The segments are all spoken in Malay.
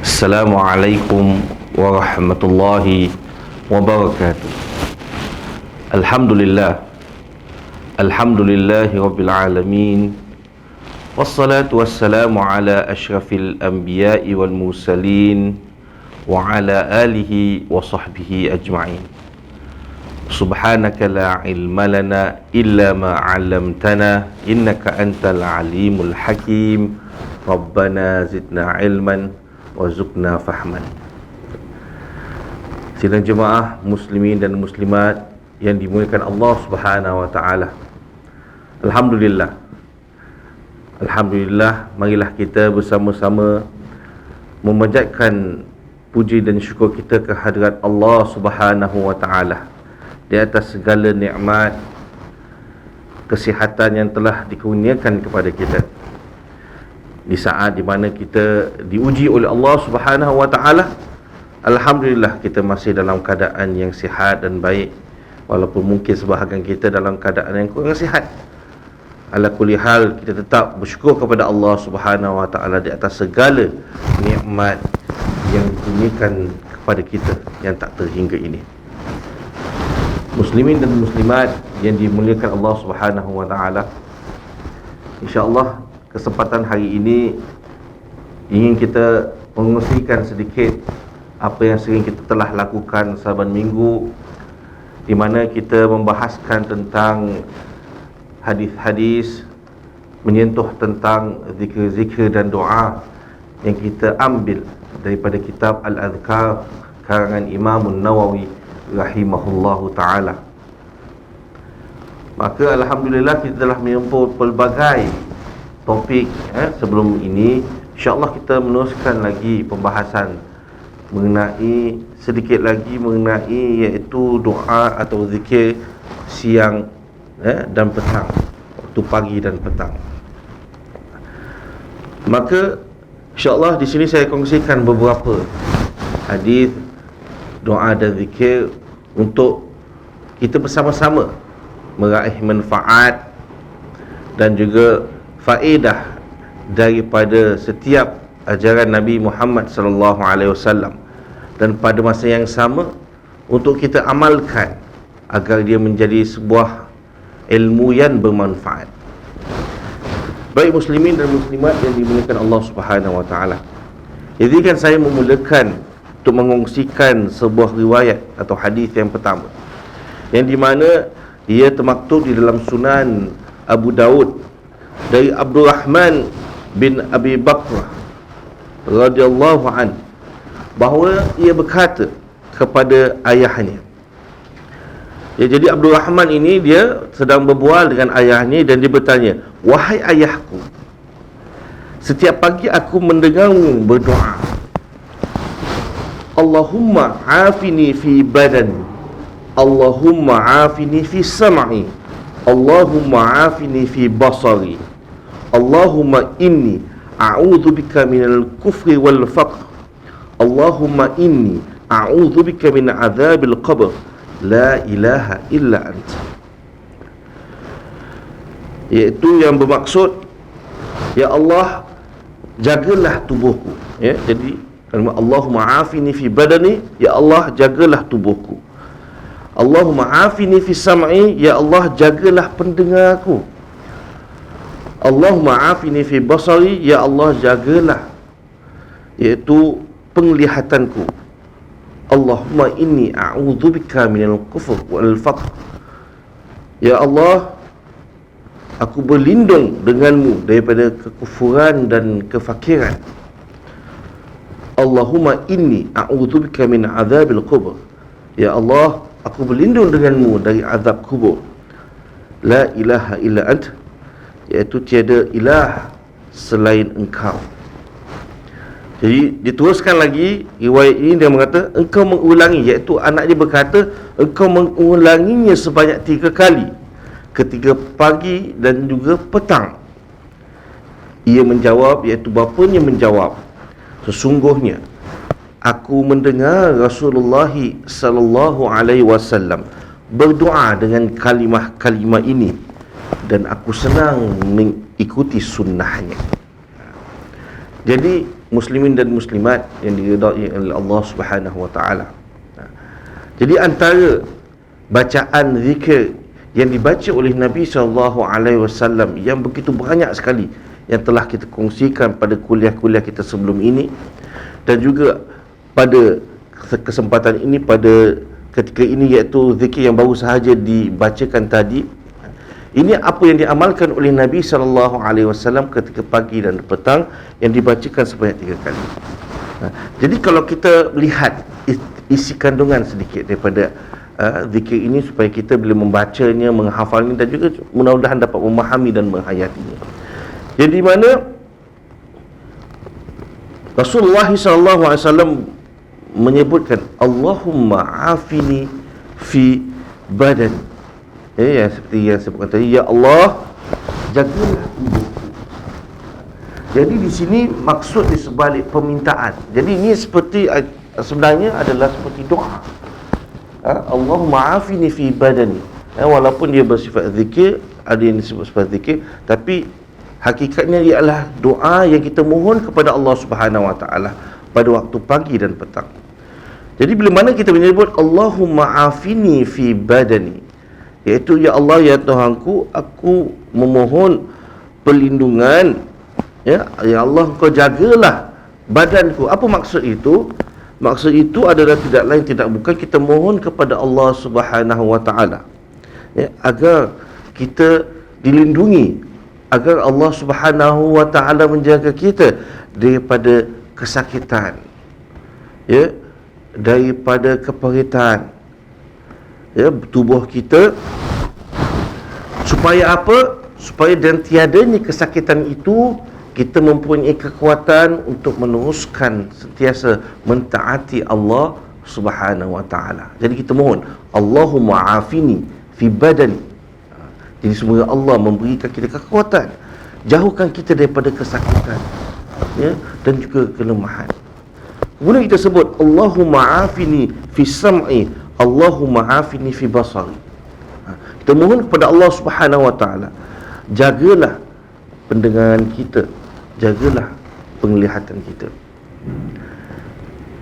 Assalamualaikum warahmatullahi wabarakatuh. Alhamdulillah, alhamdulillahi rabbil alamin, wassalatu wassalamu ala ashrafil anbiya'i wal mursalin wa ala alihi wa sahbihi ajma'in. Subhanaka la ilma lana illa ma 'allamtana innaka antal alimul hakim. Rabbana zidna ilman warzuqna fahman. Sidang jemaah muslimin dan muslimat yang dimuliakan Allah Subhanahu wa taala. Alhamdulillah. Alhamdulillah, marilah kita bersama-sama memanjatkan puji dan syukur kita kehadrat Allah Subhanahu wa taala di atas segala nikmat kesihatan yang telah dikurniakan kepada kita. Di saat di mana kita diuji oleh Allah Subhanahu wa taala, alhamdulillah kita masih dalam keadaan yang sihat dan baik, walaupun mungkin sebahagian kita dalam keadaan yang kurang sihat. Ala kulli hal, kita tetap bersyukur kepada Allah Subhanahu wa taala di atas segala nikmat yang diberikan kepada kita yang tak terhingga ini. Muslimin dan muslimat yang dimuliakan Allah Subhanahu wa taala, insya-Allah kesempatan hari ini ingin kita mengungsikan sedikit apa yang sering kita telah lakukan saban minggu, di mana kita membahaskan tentang hadis-hadis menyentuh tentang zikir-zikir dan doa yang kita ambil daripada kitab Al-Adhkar karangan Imam Nawawi rahimahullahu ta'ala. Maka alhamdulillah kita telah menyempur pelbagai topik. Sebelum ini insya-Allah kita meneruskan lagi pembahasan mengenai sedikit lagi mengenai iaitu doa atau zikir siang dan petang, waktu pagi dan petang. Maka insya-Allah di sini saya kongsikan beberapa hadis doa dan zikir untuk kita bersama-sama meraih manfaat dan juga faedah daripada setiap ajaran Nabi Muhammad sallallahu alaihi wasallam, dan pada masa yang sama untuk kita amalkan agar dia menjadi sebuah ilmu yang bermanfaat. Baik muslimin dan muslimat yang dimuliakan Allah Subhanahu wa taala, izinkan saya memulakan untuk mengongsikan sebuah riwayat atau hadis yang pertama, yang di mana ia termaktub di dalam Sunan Abu Daud dari Abdurrahman bin Abi Bakrah radhiyallahu an, bahawa ia berkata kepada ayahnya. Jadi Abdurrahman ini dia sedang berbual dengan ayahnya dan dia bertanya, "Wahai ayahku, setiap pagi aku mendengarmu berdoa, Allahumma afini fi badani, Allahumma afini fi sam'i, Allahumma afini fi basari, Allahumma inni a'udzu bika minal kufri wal faqr, Allahumma inni a'udzu bika min adzabil qabr, la ilaha illa anta." Iaitu yang bermaksud, ya Allah, jagalah tubuhku. Jadi Allahumma afini fi badani, ya Allah jagalah tubuhku. Allahumma afini fi sam'i, ya Allah jagalah pendengarku. Allahumma afini fi basari, ya Allah jagalah iaitu penglihatanku. Allahumma inni a'udzubika minal kufr wal faqr, ya Allah, aku berlindung denganmu daripada kekufuran dan kefakiran. Allahumma inni a'udzubika min adzabil qabr, ya Allah, aku berlindung denganmu dari azab kubur. La ilaha illa anta, iaitu tiada ilah selain engkau. Jadi diteruskan lagi riwayat ini, dia mengata engkau mengulangi, iaitu anak dia berkata engkau mengulanginya sebanyak 3 kali, ketika pagi dan juga petang. Ia menjawab, iaitu bapanya menjawab, sesungguhnya aku mendengar Rasulullah sallallahu alaihi wasallam berdoa dengan kalimah-kalimah ini dan aku senang mengikuti sunnahnya. Jadi muslimin dan muslimat yang diridai oleh Allah Subhanahu wa taala. Jadi antara bacaan zikir yang dibaca oleh Nabi SAW yang begitu banyak sekali yang telah kita kongsikan pada kuliah-kuliah kita sebelum ini, dan juga pada kesempatan ini, pada ketika ini, iaitu zikir yang baru sahaja dibacakan tadi. Ini apa yang diamalkan oleh Nabi SAW ketika pagi dan petang, yang dibacakan sebanyak 3 kali. Jadi kalau kita lihat isi kandungan sedikit daripada zikir ini, supaya kita bila membacanya, menghafalnya, dan juga mudah-mudahan dapat memahami dan menghayatinya. Jadi mana Rasulullah SAW menyebutkan, Allahumma afini fi badan. Yang seperti yang saya kata tadi, ya Allah, jagalah tubuhku. Jadi di sini maksud di sebalik permintaan. Jadi ini seperti, sebenarnya adalah seperti doa. Allahumma afini fi badani. Walaupun dia bersifat zikir, ada yang disebut sifat zikir, tapi hakikatnya ialah doa yang kita mohon kepada Allah Subhanahu wa taala pada waktu pagi dan petang. Jadi bila mana kita menyebut Allahumma afini fi badani, iaitu, ya Allah, ya Tuhanku, aku memohon perlindungan, ya Allah, Engkau jagalah badanku. Apa maksud itu? Maksud itu adalah tidak lain tidak bukan kita mohon kepada Allah Subhanahu wa taala, ya, agar kita dilindungi, agar Allah Subhanahu wa taala menjaga kita daripada kesakitan, ya, daripada kepahitan, ya, tubuh kita, supaya apa? Supaya dan tiadanya kesakitan itu, kita mempunyai kekuatan untuk meneruskan sentiasa mentaati Allah Subhanahu wa taala. Jadi kita mohon, Allahumma afini fi badani. Jadi semoga Allah memberikan kita kekuatan, jauhkan kita daripada kesakitan, ya, dan juga kelemahan. Kemudian kita sebut Allahumma afini fi sam'i, Allahumma afini fi basari. Kita mohon kepada Allah Subhanahu wa taala, jagalah pendengaran kita, jagalah penglihatan kita.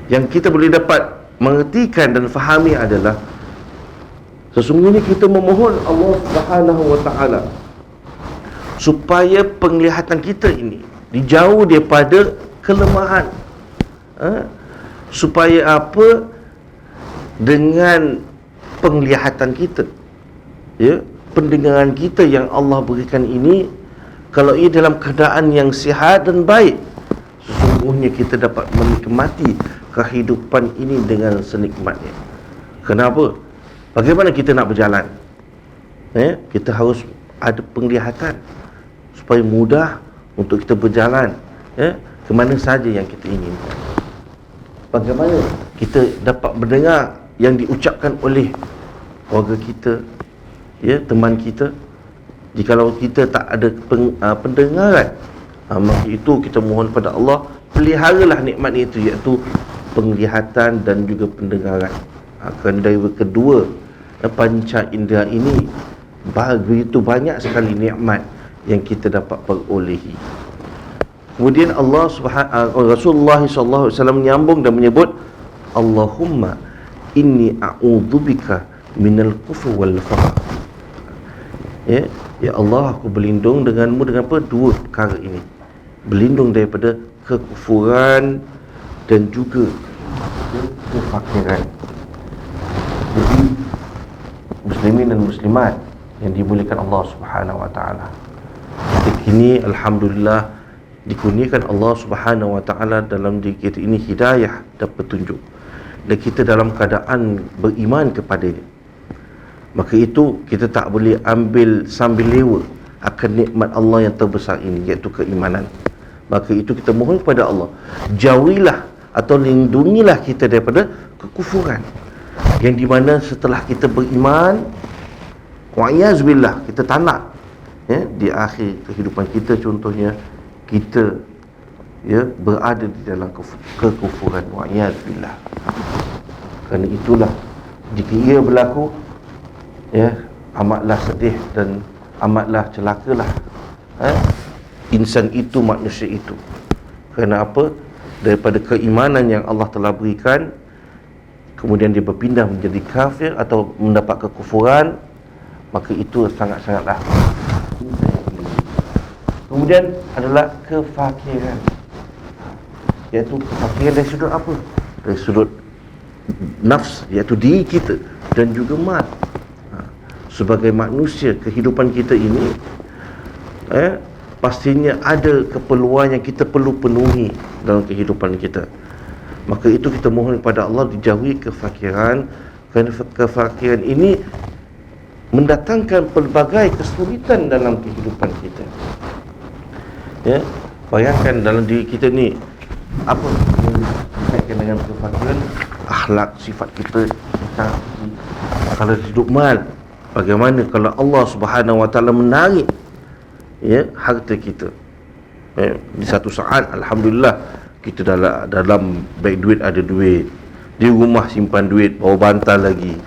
Yang kita boleh dapat mengertikan dan fahami adalah, sesungguhnya kita memohon Allah Subhanahu wa taala supaya penglihatan kita ini dijauh daripada kelemahan. Supaya apa? Dengan penglihatan kita, ya, pendengaran kita yang Allah berikan ini, kalau ia dalam keadaan yang sihat dan baik, sesungguhnya kita dapat menikmati kehidupan ini dengan senikmatnya. Kenapa? Bagaimana kita nak berjalan? Kita harus ada penglihatan supaya mudah untuk kita berjalan, ke mana saja yang kita inginkan. Bagaimana kita dapat mendengar yang diucapkan oleh keluarga kita, ya, teman kita. Jikalau kita tak ada pendengaran, maka itu kita mohon pada Allah, peliharalah nikmat itu, iaitu penglihatan dan juga pendengaran. Kerana dari kedua panca indera ini, begitu banyak sekali nikmat yang kita dapat perolehi. Kemudian Rasulullah SAW menyambung dan menyebut, Allahumma inni a'udzubika minal kufri wal faqr. Ya Allah, aku berlindung denganmu dengan apa? 2 perkara ini. Berlindung daripada kekufuran dan juga kefakiran. Jadi muslimin dan muslimat yang dimuliakan Allah Subhanahu wa taala, kini alhamdulillah dikurniakan Allah Subhanahu wa taala dalam diri kita ini hidayah dan petunjuk, dan kita dalam keadaan beriman kepadanya. Maka itu kita tak boleh ambil sambil lewa akan nikmat Allah yang terbesar ini, iaitu keimanan. Maka itu kita mohon kepada Allah, jauhilah atau lindungilah kita daripada kekufuran, yang dimana setelah kita beriman, wa'iyazbillah, kita tak nak, ya, di akhir kehidupan kita contohnya, kita, ya, berada di dalam kekufuran, wa'iyazbillah. Kerana itulah, jika ia berlaku, ya, amatlah sedih dan amatlah celakalah insan itu, manusia itu. Kerana apa? daripada keimanan yang Allah telah berikan, kemudian dia berpindah menjadi kafir atau mendapat kekufuran, maka itu sangat-sangatlah. Kemudian adalah kefakiran, iaitu kefakiran dari sudut apa? Dari sudut nafs, iaitu diri kita, dan juga mal. Sebagai manusia, kehidupan kita ini pastinya ada keperluan yang kita perlu penuhi dalam kehidupan kita. Maka itu kita mohon kepada Allah dijauhi kefakiran, kerana kefakiran ini mendatangkan pelbagai kesulitan dalam kehidupan kita. Ya, bayangkan dalam diri kita ni apa yang dikaitkan dengan kefakiran, akhlak, sifat kita. Kalau hidup mal, bagaimana kalau Allah Subhanahu Wa Taala menarik harta kita? Di satu saat alhamdulillah kita dalam baik duit, ada duit di rumah, simpan duit, bawa bantal lagi,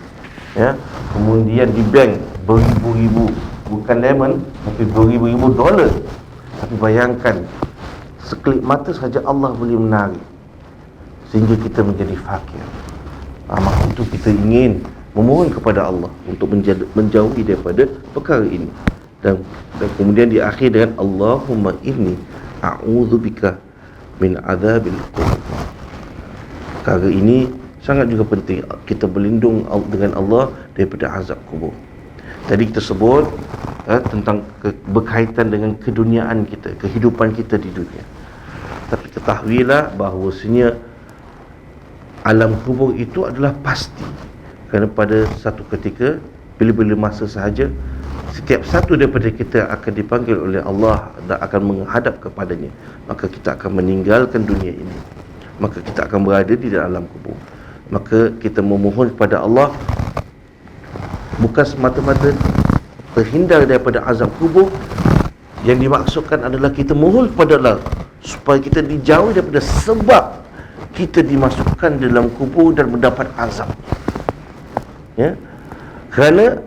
kemudian di bank beribu-ribu, bukan lemon tapi beribu-ribu dolar. Tapi bayangkan, sekelip mata saja Allah boleh menarik sehingga kita menjadi fakir. Maka itu kita ingin memohon kepada Allah untuk menjauhi daripada perkara ini. Dan kemudian diakhiri dengan Allahumma inni a'udzubika min azabil qabr. Perkara ini sangat juga penting, kita berlindung dengan Allah daripada azab kubur. Tadi kita sebut tentang berkaitan dengan keduniaan kita, kehidupan kita di dunia. Tapi ketahuilah bahawasanya alam kubur itu adalah pasti, kerana pada satu ketika, bila-bila masa sahaja, setiap satu daripada kita akan dipanggil oleh Allah dan akan menghadap kepadanya. Maka kita akan meninggalkan dunia ini, maka kita akan berada di dalam kubur. Maka kita memohon kepada Allah bukan semata-mata terhindar daripada azab kubur. Yang dimaksudkan adalah kita mohon kepada Allah supaya kita dijauhi daripada sebab kita dimasukkan dalam kubur dan mendapat azab. Kerana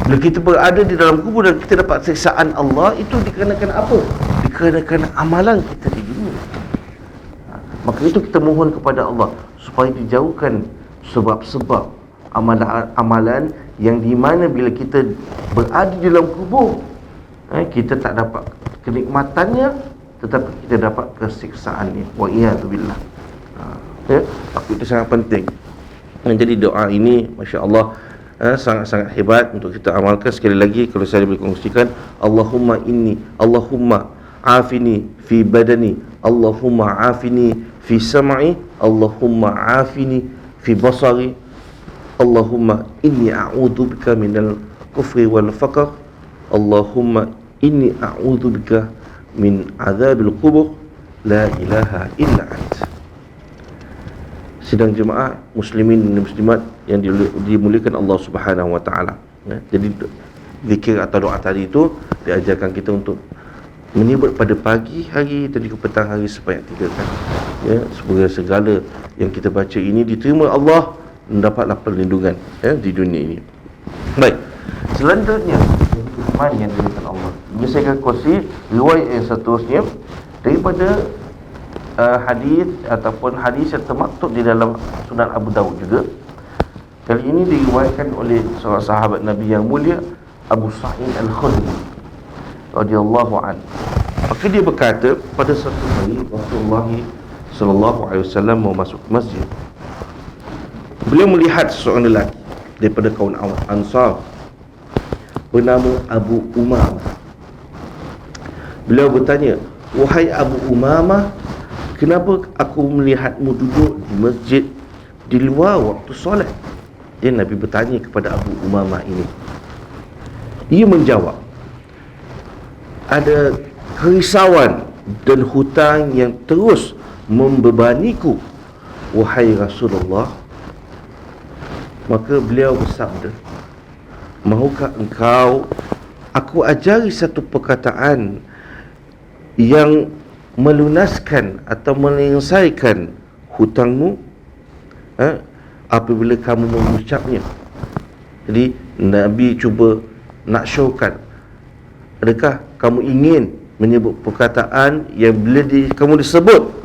bila kita berada di dalam kubur dan kita dapat siksaan Allah, itu dikarenakan apa? Dikarenakan amalan kita di dunia. Maka itu kita mohon kepada Allah supaya dijauhkan sebab-sebab amalan yang di mana bila kita berada di dalam kubur, kita tak dapat kenikmatannya, tetapi kita dapat kesiksaannya. Wa iyadzubillah. Tapi itu sangat penting. Jadi doa ini Masya Allah sangat-sangat hebat untuk kita amalkan. Sekali lagi, kalau saya boleh kongsikan, Allahumma afini fi badani, Allahumma afini fi sam'i, Allahumma afini fi basari, Allahumma inni a'udzubika minal kufri wal faqr, Allahumma inni a'udzubika min azabil qubur, la ilaha illa anta. Sidang jemaah muslimin dan muslimat yang dimuliakan Allah Subhanahu Wa Taala. Jadi zikir atau doa tadi itu diajarkan kita untuk menyebut pada pagi hari dan juga petang hari sebanyak 3 kali. Semoga segala yang kita baca ini diterima Allah, mendapatlah perlindungan di dunia ini. Baik, selanjutnya iman yang diberikan Allah. Ini saya akan kongsi riwayat yang seterusnya daripada hadis ataupun hadis yang termaktub di dalam Sunan Abu Dawud juga. Kali ini diriwayatkan oleh seorang sahabat Nabi yang mulia, Abu Sa'id Al-Khudri radhiyallahu anhu. Maka dia berkata, pada satu hari Rasulullah sallallahu alaihi wasallam mau masuk masjid. Beliau melihat seorang lelaki daripada kaum Ansar bernama Abu Umamah. Beliau bertanya, "Wahai Abu Umamah, kenapa aku melihatmu duduk di masjid di luar waktu solat?" Dia Nabi bertanya kepada Abu Umamah ini. Ia menjawab, "Ada kerisauan dan hutang yang terus membebaniku, wahai Rasulullah." Maka beliau bersabda, "Mahukah engkau aku ajari satu perkataan yang melunaskan atau menyelesaikan hutangmu apabila kamu mengucapnya?" Jadi Nabi cuba nak showkan, adakah kamu ingin menyebut perkataan yang bila kamu disebut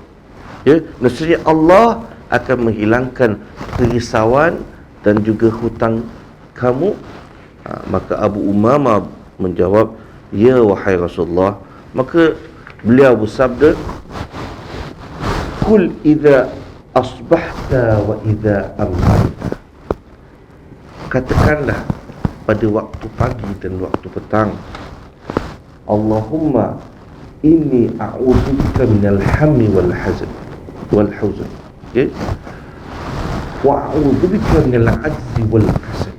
Ya, nescaya Allah akan menghilangkan kerisauan dan juga hutang kamu. Maka Abu Umamah menjawab, ya wahai Rasulullah. Maka beliau bersabda, kul idza asbahta wa idza amsayta. Katakanlah pada waktu pagi dan waktu petang, Allahumma inni a'udzubika minal hammi wal hazan wal huzn. Okay? Wa a'udzubika minal ajzi wal kasal.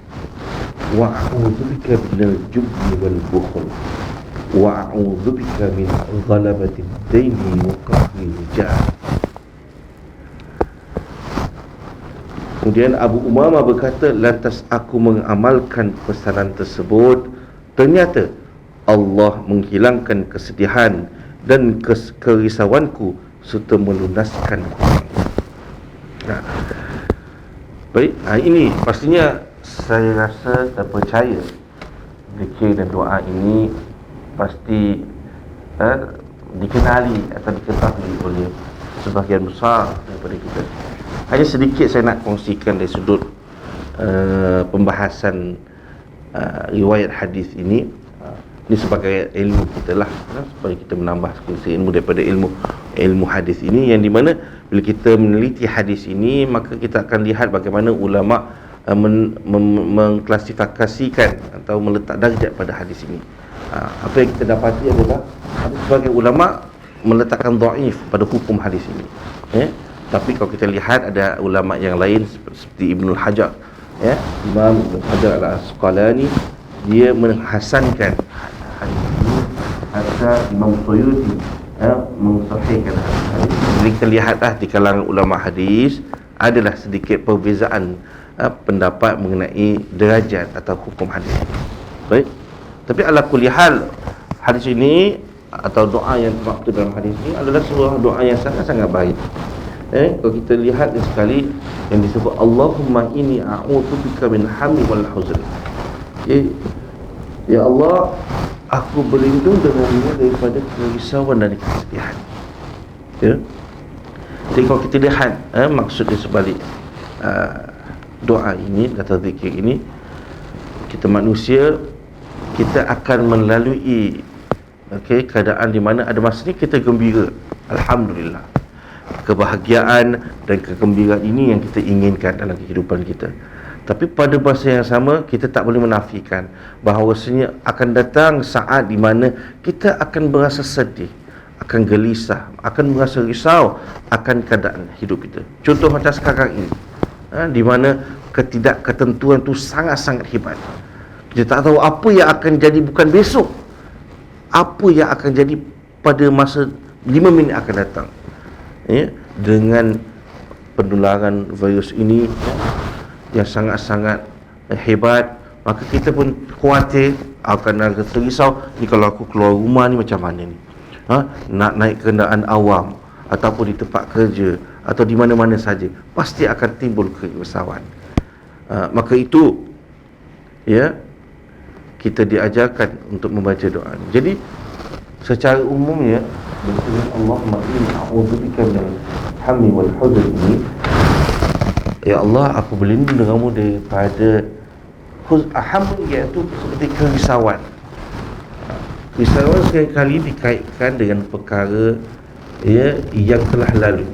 Wa a'udzubika minal jubni wal bukhl. Wa a'udzubika min ghalabati ad-daini wa qahri rijal. Kemudian Abu Umamah berkata, lantas aku mengamalkan pesanan tersebut. Ternyata Allah menghilangkan kesedihan dan kerisauanku serta melunaskan hutang. Baik, ini pastinya saya rasa dan percaya zikir dan doa ini pasti dikenali atau diketahui oleh sebahagian besar daripada kita. Hanya sedikit saya nak kongsikan dari sudut pembahasan riwayat hadis ini. Ini sebagai ilmu kita lah, supaya kita menambah ilmu daripada ilmu hadis ini, yang di mana bila kita meneliti hadis ini, maka kita akan lihat bagaimana ulama mengklasifikasikan atau meletak darjat pada hadis ini. Apa yang kita dapati adalah ada sebagai ulama meletakkan dhaif pada hukum hadis ini, tapi kalau kita lihat ada ulama yang lain seperti Ibnul Hajar, Imam Ibn Hajar Al-Asqalani, dia menghasankan hadis ini. Ada Imam Suyuti mensahihkan hadis. Jadi kita lihatlah di kalangan ulama hadis adalah sedikit perbezaan pendapat mengenai derajat atau hukum hadis. Baik. Tapi ala kulli hal, hadis ini atau doa yang termaktub dalam hadis ini adalah sebuah doa yang sangat-sangat baik. Kalau kita lihat sekali yang disebut Allahumma inni a'udzubika min hammi wal huzn. Ya Allah, aku berlindung denganmu daripada kerisauan dan kesedihan. Jadi kalau kita lihat maksud di sebalik doa ini atau zikir ini, kita manusia, kita akan melalui keadaan di mana ada masanya kita gembira. Alhamdulillah, kebahagiaan dan kegembiraan ini yang kita inginkan dalam kehidupan kita. Tapi pada masa yang sama, kita tak boleh menafikan bahawasanya akan datang saat di mana kita akan berasa sedih, akan gelisah, akan merasa risau akan keadaan hidup kita. Contoh macam sekarang ini, di mana ketidakketentuan tu sangat-sangat hebat. Kita tak tahu apa yang akan jadi, bukan besok, apa yang akan jadi pada masa 5 minit akan datang. Dengan penularan virus ini yang sangat-sangat hebat, maka kita pun khawatir, akan rasa risau, ni kalau aku keluar rumah ni macam mana ni, nak naik kenderaan awam ataupun di tempat kerja atau di mana-mana saja, pasti akan timbul kerisauan. Maka itu kita diajarkan untuk membaca doa. Jadi secara umumnya, Allahumma inni a'udzubika minal hammi wal huzn ini, ya Allah, aku berlindung denganmu daripada hammi, iaitu seperti kerisauan. Kerisauan sekali dikaitkan dengan perkara yang telah lalu.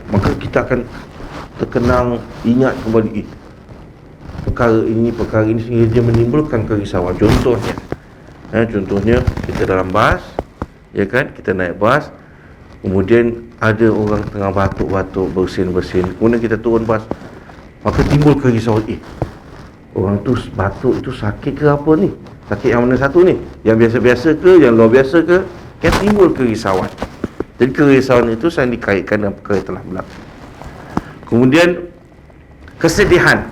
Maka kita akan terkenang ingat kembali perkara ini sehingga dia menimbulkan kerisauan. Contohnya kita dalam bas, kita naik bas, kemudian ada orang tengah batuk-batuk, bersin-bersin, kemudian kita turun bas, maka timbul kerisauan, orang tu batuk itu sakit ke apa ni? Sakit yang mana satu ni? Yang biasa-biasa ke? Yang luar biasa ke? Kan timbul kerisauan. Jadi kerisauan itu saya dikaitkan dengan perkara yang telah berlaku. Kemudian kesedihan.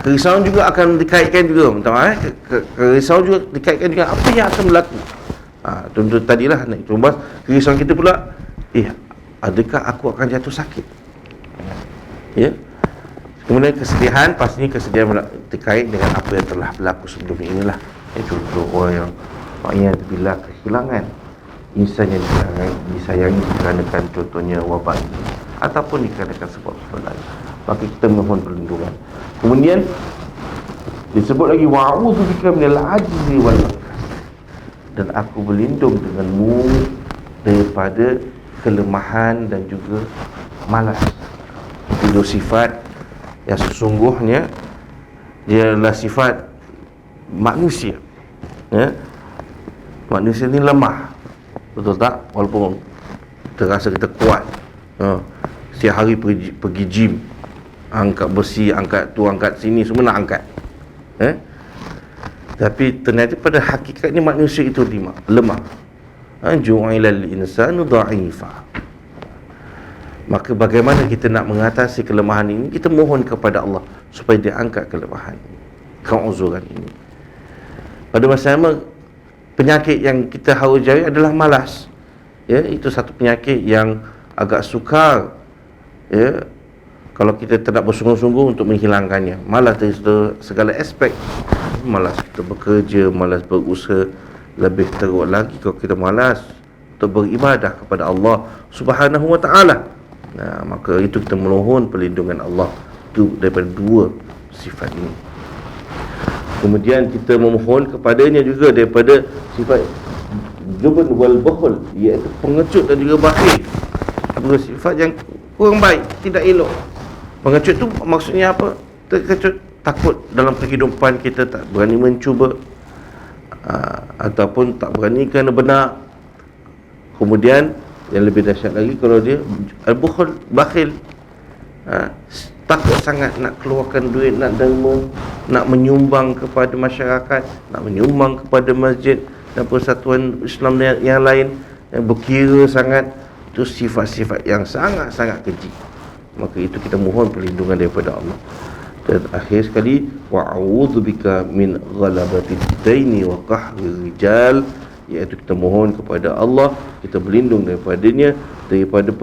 Kerisauan juga akan dikaitkan juga, kerisauan juga dikaitkan dengan apa yang akan berlaku. Contoh tadilah naik turun bas, kerisauan kita pula, adakah aku akan jatuh sakit? Kemudian kesedihan, pastinya kesedihan terkait dengan apa yang telah berlaku sebelum inilah. Contoh orang yang wa'iyadzubillah kehilangan insan yang disayangi dikarenakan contohnya wabak ini, ataupun dikarenakan sebab-sebab lain, maka kita mohon perlindungan. Kemudian disebut lagi wa'udzubika minal ajzi wal makas, dan aku berlindung denganmu daripada kelemahan dan juga malas. Itu sifat yang sesungguhnya dia adalah sifat manusia, ya. Manusia ni lemah, betul tak? Walaupun kita rasa kita kuat, setiap hari pergi gym, angkat besi, angkat tu, angkat sini, semua nak angkat, tapi ternyata pada hakikatnya manusia itu lemah. Ju'ilal insanu dha'ifa. Maka bagaimana kita nak mengatasi kelemahan ini? Kita mohon kepada Allah supaya dia angkat kelemahan ini, keuzuran ini. Pada masa sama, penyakit yang kita harus jauhi adalah malas, ya. Itu satu penyakit yang agak sukar, ya, kalau kita tidak bersungguh-sungguh untuk menghilangkannya. Malas dari segala aspek. Malas kita bekerja, malas berusaha. Lebih teruk lagi kalau kita malas untuk beribadah kepada Allah Subhanahu wa ta'ala. Nah, maka itu kita memohon perlindungan Allah itu daripada dua sifat ini. Kemudian kita memohon kepadanya juga daripada sifat jubn wal bukhl, iaitu pengecut dan juga bakhil. Dua sifat yang kurang baik, tidak elok. Pengecut tu maksudnya apa? Terkecut, takut dalam kehidupan kita, tak berani mencuba, ataupun tak berani kerana benar. Kemudian yang lebih dahsyat lagi, kalau dia al-bukhl, bakhil, takut sangat nak keluarkan duit, nak derma, nak menyumbang kepada masyarakat, nak menyumbang kepada masjid dan persatuan Islam yang lain, yang berkira sangat. Itu sifat-sifat yang sangat-sangat keji. Maka itu kita mohon perlindungan daripada Allah. Dan akhir sekali, wa'udzubika min ghalabatid daini wa qahrir rijal, iaitu kita mohon kepada Allah, kita berlindung daripadanya, daripada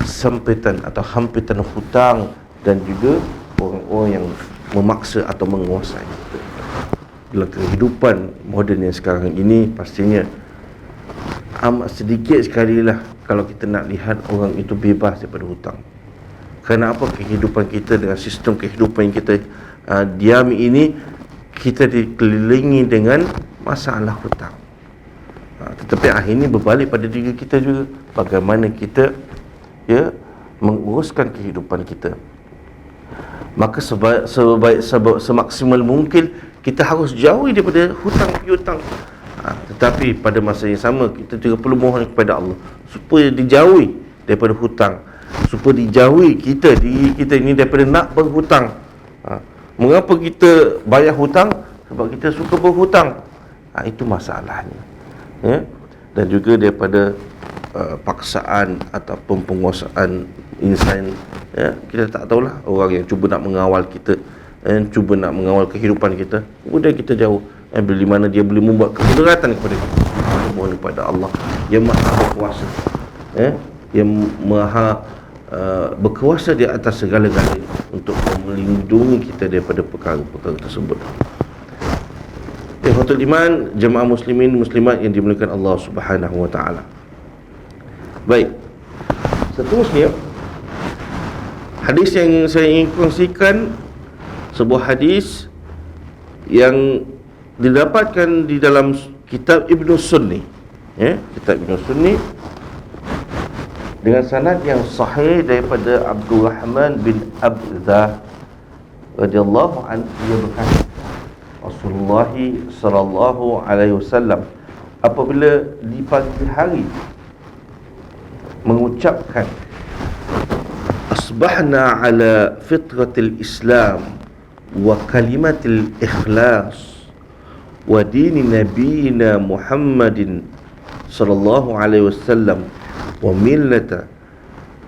sempitan atau hampitan hutang dan juga orang-orang yang memaksa atau menguasai kita. Dalam kehidupan moden yang sekarang ini, pastinya amat sedikit sekali lah kalau kita nak lihat orang itu bebas daripada hutang. Kerana apa? Kehidupan kita dengan sistem kehidupan yang kita diami ini, kita dikelilingi dengan masalah hutang. Tetapi akhirnya berbalik pada diri kita juga, bagaimana kita, ya, menguruskan kehidupan kita. Maka semaksimal mungkin kita harus jauhi daripada hutang piutang. Tetapi pada masa yang sama, kita juga perlu mohon kepada Allah supaya dijauhi daripada hutang, supaya dijauhi diri kita ini daripada nak berhutang. Mengapa kita bayar hutang? Sebab kita suka berhutang. Itu masalahnya, ya. Dan juga daripada paksaan ataupun penguasaan insan, ya. Kita tak tahulah, orang yang cuba nak mengawal kita, cuba nak mengawal kehidupan kita, kemudian kita jauh, bila mana dia boleh membuat kemudaratan kepada kita. Mohon kepada Allah yang maha berkuasa, yang maha berkuasa di atas segala-galanya untuk melindungi kita daripada perkara-perkara tersebut. Ikhwatul iman, jemaah muslimin muslimat yang dimuliakan Allah Subhanahu wa ta'ala. Baik, seterusnya hadis yang saya ingin kongsikan, sebuah hadis yang didapatkan di dalam kitab Ibnu Sunni, kitab Ibnu Sunni, dengan sanad yang sahih daripada Abdul Rahman bin Abdah radhiyallahu anhu. Dia berkata, Rasulullah sallallahu alaihi wasallam apabila di pagi hari mengucapkan asbahna ala fitratil Islam wa kalimatil ikhlas wa dini nabiyina Muhammadin sallallahu alaihi wasallam wa millata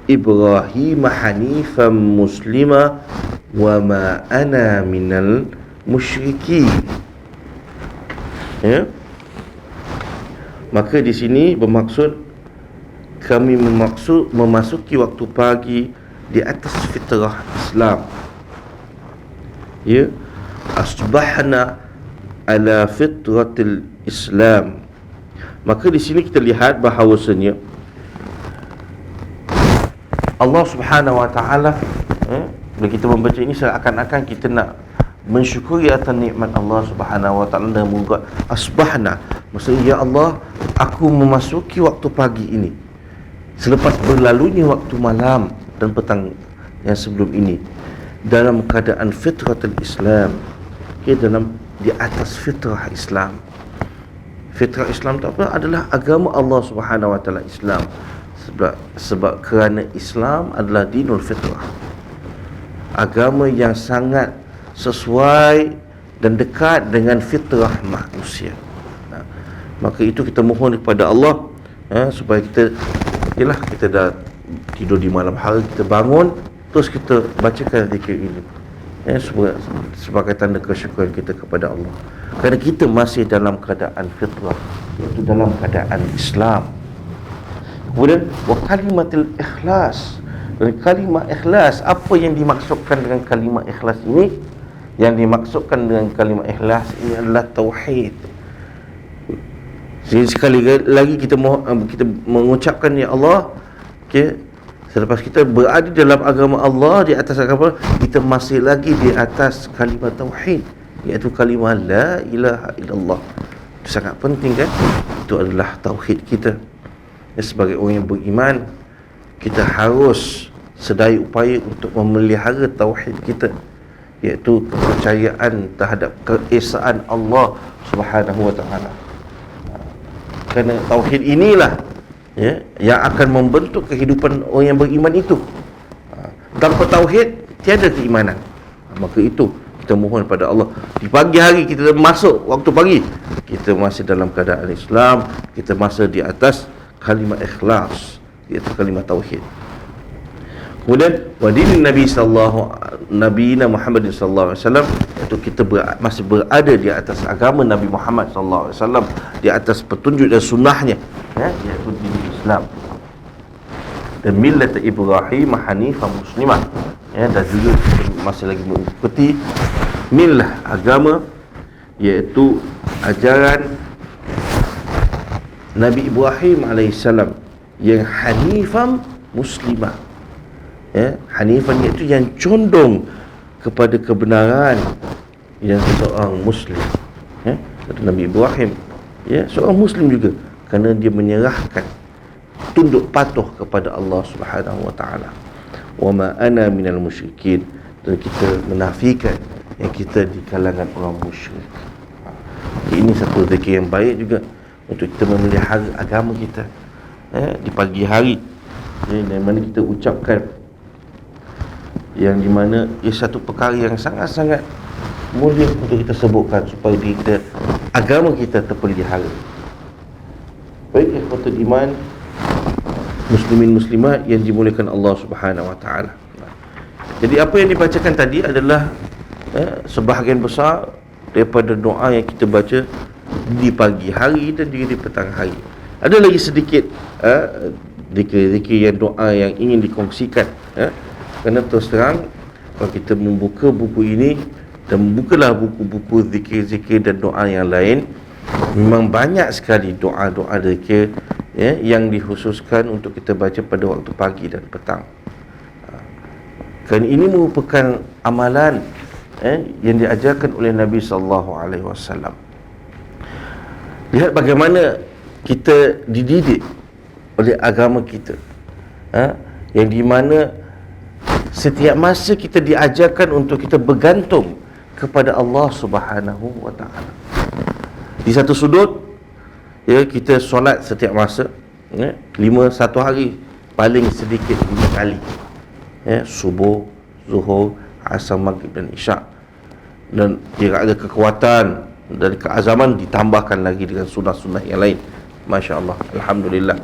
Ibrahim hanifan muslima wa ma ana minal musyrikin. Ya. Maka di sini bermaksud, kami memasuki waktu pagi di atas fitrah Islam. Ya. Asbahna ala fitratil Islam Maka di sini kita lihat bahawasanya Allah Subhanahu Wa Taala, bila kita membaca ini seakan-akan kita nak mensyukuri atas nikmat Allah Subhanahu Wa Taala dan mengucap asbahna, maksudnya ya Allah, aku memasuki waktu pagi ini selepas berlalunya waktu malam dan petang yang sebelum ini dalam keadaan fitratul Islam, dalam di atas fitrah Islam. Fitrah Islam itu apa? Adalah agama Allah Subhanahu Wa Taala, Islam. Sebab kerana Islam adalah dinul fitrah, agama yang sangat sesuai dan dekat dengan fitrah manusia. Maka itu kita mohon kepada Allah, supaya kita dah tidur di malam hari, kita bangun terus kita bacakan zikir ini, sebagai tanda kesyukuran kita kepada Allah, kerana kita masih dalam keadaan fitrah, iaitu dalam keadaan Islam. Kemudian wa kalimatul ikhlas, dan kalimah ikhlas, apa yang dimaksudkan dengan kalimah ikhlas ini? Yang dimaksudkan dengan kalimah ikhlas ini adalah tauhid. Jadi sekali lagi kita mengucapkan ya Allah, selepas kita berada dalam agama Allah, di atas agama, kita masih lagi di atas kalimah tauhid, iaitu kalimah la ilaha illallah. Itu sangat penting kan? Itu adalah tauhid kita. Sebagai orang yang beriman, kita harus sedaya upaya untuk memelihara tauhid kita, iaitu kepercayaan terhadap keesaan Allah Subhanahu Wa Taala. Kerana tauhid inilah yang akan membentuk kehidupan orang yang beriman itu. Tanpa tauhid tiada keimanan. Maka itu kita mohon pada Allah, di pagi hari kita masuk waktu pagi, kita masih dalam keadaan Islam, kita masih di atas kalimah ikhlas, iaitu kalimah tauhid. Kemudian wadin Nabi Muhammad sallallahu alaihi wasallam, iaitu kita masih berada di atas agama Nabi Muhammad sallallahu alaihi wasallam, di atas petunjuk dan sunnahnya, iaitu din Islam. Dan millat Ibrahim hanifah muslimah, dan juga kita masih lagi mengikuti millah, agama, iaitu ajaran Nabi Ibrahim alaihissalam yang hanifan muslimah. Hanifan iaitu yang condong kepada kebenaran, yang seorang muslim. Nabi Ibrahim seorang muslim juga, kerana dia menyerahkan, tunduk patuh kepada Allah Subhanahu Wa Taala. Wa ma ana minal musyrikin, dan kita menafikan yang kita di kalangan orang musyrik. Ini satu zikir yang baik juga untuk kita memelihara agama kita di pagi hari, dari mana kita ucapkan, yang di mana ia satu perkara yang sangat-sangat mulia untuk kita sebutkan, supaya kita, agama kita terpelihara. Baik ikhwatul iman, muslimin muslimat yang dimuliakan Allah Subhanahu Wa Taala. Jadi apa yang dibacakan tadi adalah sebahagian besar daripada doa yang kita baca di pagi hari dan juga di petang hari. Ada lagi sedikit zikir-zikir yang doa yang ingin dikongsikan, kerana terus terang, kalau kita membuka buku ini dan membukalah buku-buku zikir-zikir dan doa yang lain, memang banyak sekali doa-doa zikir yang dikhususkan untuk kita baca pada waktu pagi dan petang. Kerana ini merupakan amalan yang diajarkan oleh Nabi sallallahu alaihi wasallam. Lihat bagaimana kita dididik oleh agama kita, yang di mana setiap masa kita diajarkan untuk kita bergantung kepada Allah Subhanahu Wa Taala. Di satu sudut, kita solat setiap masa, satu hari paling sedikit 5 kali, subuh, zuhur, asar, maghrib dan isyak. Dan jika ada kekuatan dan keazaman, ditambahkan lagi dengan sunnah-sunnah yang lain. Masya Allah, Alhamdulillah.